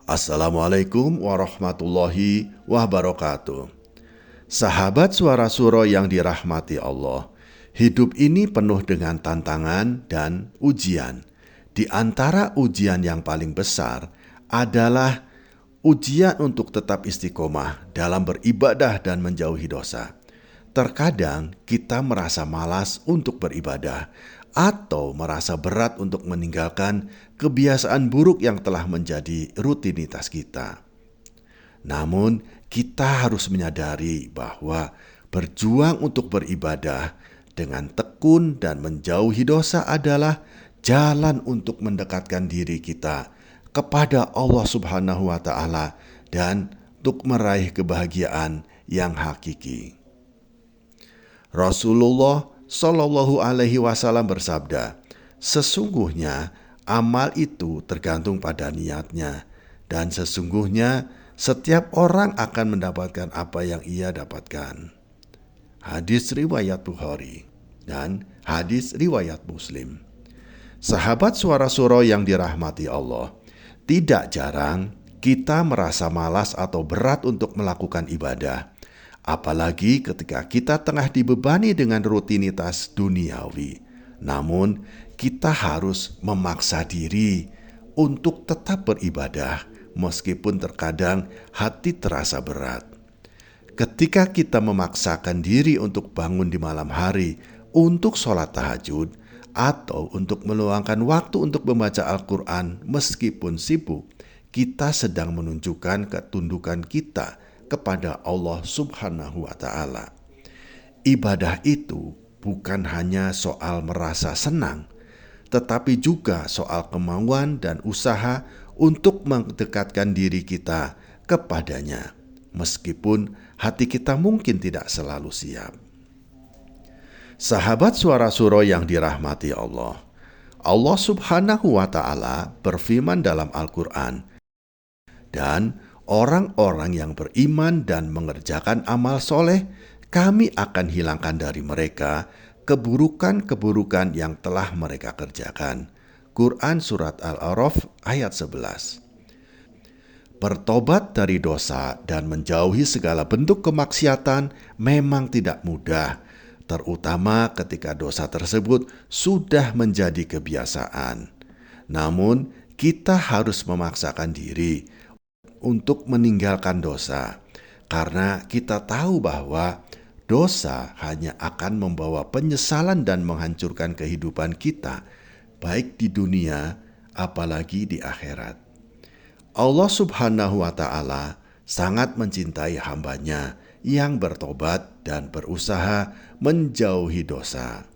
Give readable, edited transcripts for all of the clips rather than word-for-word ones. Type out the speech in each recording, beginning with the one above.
Assalamualaikum warahmatullahi wabarakatuh. Sahabat Suara Suro yang dirahmati Allah, hidup ini penuh dengan tantangan dan ujian. Di antara ujian yang paling besar adalah ujian untuk tetap istiqomah dalam beribadah dan menjauhi dosa. Terkadang kita merasa malas untuk beribadah atau merasa berat untuk meninggalkan kebiasaan buruk yang telah menjadi rutinitas kita. Namun, kita harus menyadari bahwa berjuang untuk beribadah dengan tekun dan menjauhi dosa adalah jalan untuk mendekatkan diri kita kepada Allah Subhanahu wa Ta'ala dan untuk meraih kebahagiaan yang hakiki. Rasulullah Shallallahu Alaihi Wasallam bersabda, "Sesungguhnya amal itu tergantung pada niatnya, dan sesungguhnya setiap orang akan mendapatkan apa yang ia dapatkan." Hadis riwayat Bukhari dan hadis riwayat Muslim. Sahabat Suara Suro yang dirahmati Allah, tidak jarang kita merasa malas atau berat untuk melakukan ibadah. Apalagi ketika kita tengah dibebani dengan rutinitas duniawi. Namun, kita harus memaksa diri untuk tetap beribadah meskipun terkadang hati terasa berat. Ketika kita memaksakan diri untuk bangun di malam hari, untuk sholat tahajud, atau untuk meluangkan waktu untuk membaca Al-Quran meskipun sibuk, kita sedang menunjukkan ketundukan kita kepada Allah Subhanahu wa Ta'ala. Ibadah itu bukan hanya soal merasa senang, tetapi juga soal kemauan dan usaha untuk mendekatkan diri kita kepadanya, meskipun hati kita mungkin tidak selalu siap. Sahabat Suara Suro yang dirahmati Allah, Allah Subhanahu wa Ta'ala berfirman dalam Al-Quran, "Dan orang-orang yang beriman dan mengerjakan amal soleh, kami akan hilangkan dari mereka keburukan-keburukan yang telah mereka kerjakan." Quran Surat Al-A'raf ayat 11. Bertobat dari dosa dan menjauhi segala bentuk kemaksiatan memang tidak mudah, terutama ketika dosa tersebut sudah menjadi kebiasaan. Namun, kita harus memaksakan diri untuk meninggalkan dosa, karena kita tahu bahwa dosa hanya akan membawa penyesalan dan menghancurkan kehidupan kita, baik di dunia apalagi di akhirat. Allah Subhanahu wa Ta'ala sangat mencintai hambanya yang bertobat dan berusaha menjauhi dosa.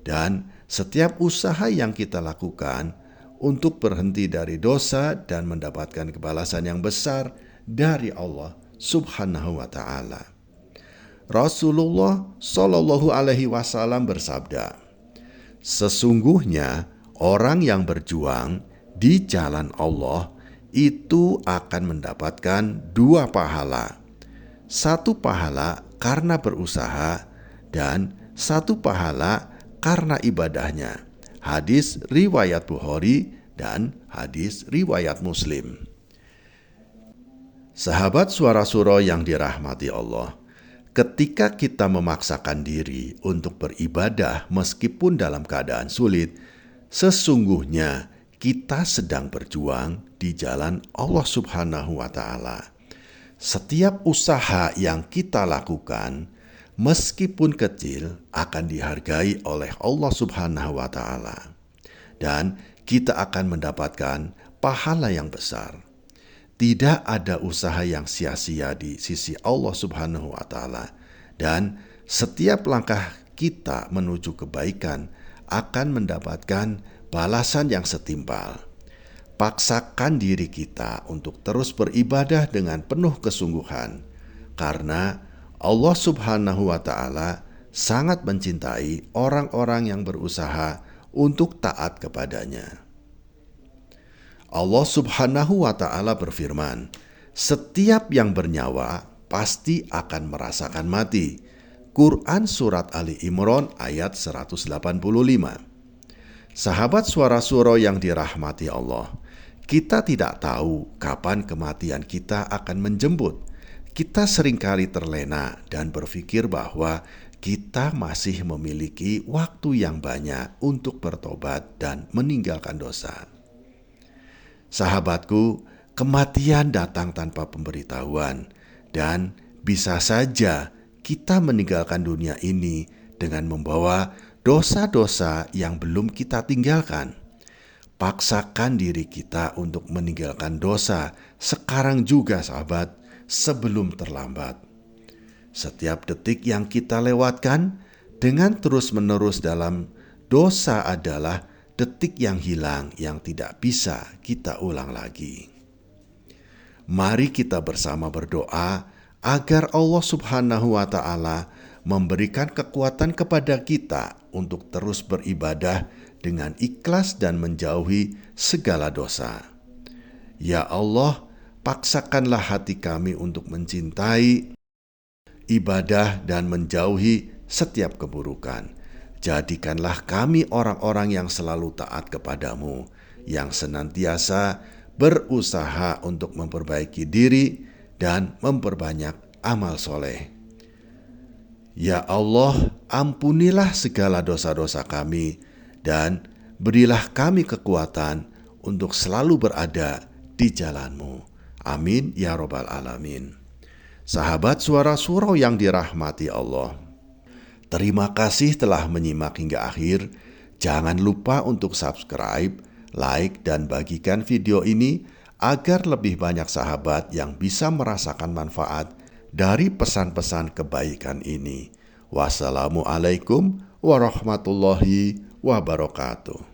Dan setiap usaha yang kita lakukan untuk berhenti dari dosa dan mendapatkan kebalasan yang besar dari Allah Subhanahu wa Ta'ala. Rasulullah Shallallahu Alaihi Wasallam bersabda, "Sesungguhnya orang yang berjuang di jalan Allah itu akan mendapatkan 2 pahala. 1 pahala karena berusaha dan 1 pahala karena ibadahnya." Hadis riwayat Bukhari dan hadis riwayat Muslim. Sahabat Suara Suro yang dirahmati Allah, ketika kita memaksakan diri untuk beribadah meskipun dalam keadaan sulit, sesungguhnya kita sedang berjuang di jalan Allah Subhanahu wa Ta'ala. Setiap usaha yang kita lakukan, meskipun kecil, akan dihargai oleh Allah Subhanahu wa Ta'ala, dan kita akan mendapatkan pahala yang besar. Tidak ada usaha yang sia-sia di sisi Allah Subhanahu wa Ta'ala, dan setiap langkah kita menuju kebaikan akan mendapatkan balasan yang setimpal. Paksakan diri kita untuk terus beribadah dengan penuh kesungguhan, karena Allah Subhanahu wa Ta'ala sangat mencintai orang-orang yang berusaha untuk taat kepadanya. Allah Subhanahu wa Ta'ala berfirman, "Setiap yang bernyawa pasti akan merasakan mati." Quran Surat Ali Imran ayat 185. Sahabat Suara Suro yang dirahmati Allah, Kita tidak tahu kapan kematian kita akan menjemput. Kita seringkali terlena dan berpikir bahwa kita masih memiliki waktu yang banyak untuk bertobat dan meninggalkan dosa. Sahabatku, kematian datang tanpa pemberitahuan, dan bisa saja kita meninggalkan dunia ini dengan membawa dosa-dosa yang belum kita tinggalkan. Paksakan diri kita untuk meninggalkan dosa sekarang juga, sahabat, sebelum terlambat. Setiap detik yang kita lewatkan dengan terus-menerus dalam dosa adalah detik yang hilang yang tidak bisa kita ulang lagi. Mari kita bersama berdoa agar Allah Subhanahu wa Ta'ala memberikan kekuatan kepada kita untuk terus beribadah dengan ikhlas dan menjauhi segala dosa. Ya Allah, paksakanlah hati kami untuk mencintai ibadah dan menjauhi setiap keburukan. Jadikanlah kami orang-orang yang selalu taat kepadamu, yang senantiasa berusaha untuk memperbaiki diri dan memperbanyak amal soleh. Ya Allah, ampunilah segala dosa-dosa kami dan berilah kami kekuatan untuk selalu berada di jalan-Mu. Amin ya Rabbal Alamin. Sahabat Suara Surau yang dirahmati Allah, terima kasih telah menyimak hingga akhir. Jangan lupa untuk subscribe, like, dan bagikan video ini agar lebih banyak sahabat yang bisa merasakan manfaat dari pesan-pesan kebaikan ini. Wassalamualaikum warahmatullahi wabarakatuh.